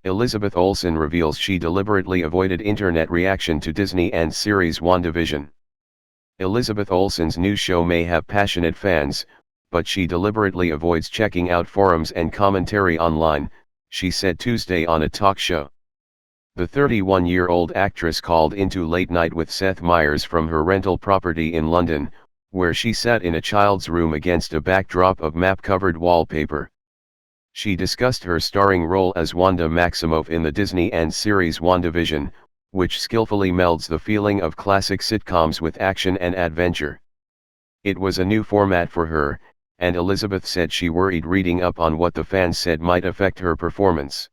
Elizabeth Olsen reveals she deliberately avoided internet reaction to Disney and series WandaVision. Elizabeth Olsen's new show may have passionate fans, but she deliberately avoids checking out forums and commentary online, she said Tuesday on a talk show. The 31-year-old actress called into Late Night with Seth Meyers from her rental property in London, where she sat in a child's room against a backdrop of map-covered wallpaper. She discussed her starring role as Wanda Maximoff in the Disney and series WandaVision, which skillfully melds the feeling of classic sitcoms with action and adventure. It was a new format for her, and Elizabeth said she worried reading up on what the fans said might affect her performance.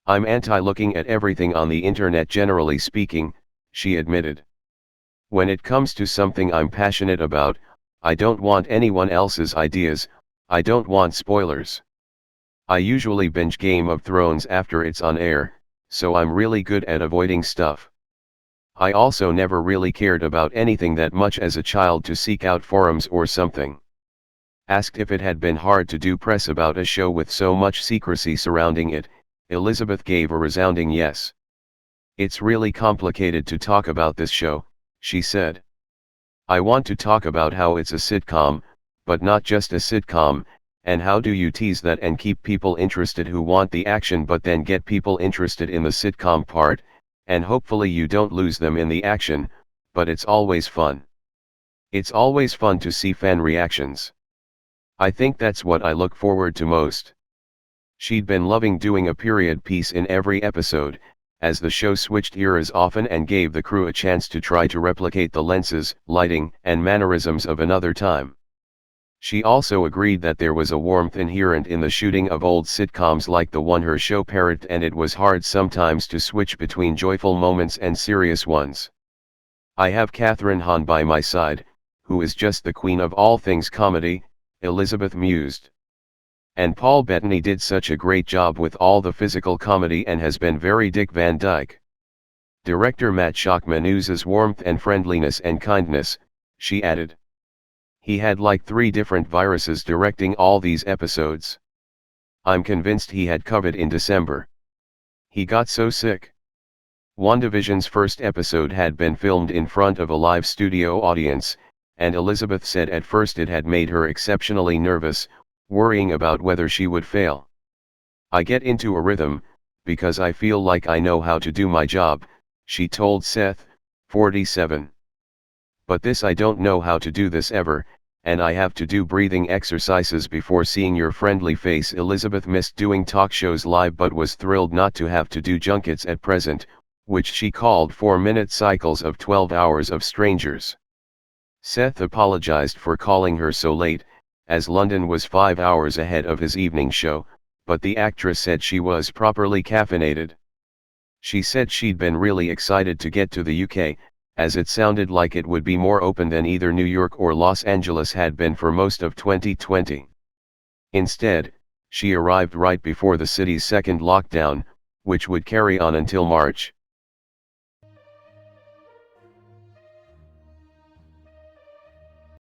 "I'm anti-looking at everything on the internet generally speaking," she admitted. "When it comes to something I'm passionate about, I don't want anyone else's ideas, I don't want spoilers. I usually binge Game of Thrones after it's on air, so I'm really good at avoiding stuff. I also never really cared about anything that much as a child to seek out forums or something." Asked if it had been hard to do press about a show with so much secrecy surrounding it, Elizabeth gave a resounding yes. "It's really complicated to talk about this show," she said. "I want to talk about how it's a sitcom, but not just a sitcom, and how do you tease that and keep people interested who want the action but then get people interested in the sitcom part, and hopefully you don't lose them in the action, but it's always fun. It's always fun to see fan reactions. I think that's what I look forward to most." She'd been loving doing a period piece in every episode, as the show switched eras often and gave the crew a chance to try to replicate the lenses, lighting, and mannerisms of another time. She also agreed that there was a warmth inherent in the shooting of old sitcoms like the one her show parroted, and it was hard sometimes to switch between joyful moments and serious ones. "I have Kathryn Hahn by my side, who is just the queen of all things comedy," Elizabeth mused. "And Paul Bettany did such a great job with all the physical comedy and has been very Dick Van Dyke." Director Matt Shakman oozes warmth and friendliness and kindness, she added. "He had like 3 different viruses directing all these episodes. I'm convinced he had COVID in December. He got so sick." WandaVision's first episode had been filmed in front of a live studio audience, and Elizabeth said at first it had made her exceptionally nervous, worrying about whether she would fail. "I get into a rhythm, because I feel like I know how to do my job," she told Seth, 47. "But this I don't know how to do this ever, and I have to do breathing exercises before seeing your friendly face." Elizabeth missed doing talk shows live but was thrilled not to have to do junkets at present, which she called 4-minute cycles of 12 hours of strangers. Seth apologized for calling her so late, as London was 5 hours ahead of his evening show, but the actress said she was properly caffeinated. She said she'd been really excited to get to the UK, as it sounded like it would be more open than either New York or Los Angeles had been for most of 2020. Instead, she arrived right before the city's second lockdown, which would carry on until March.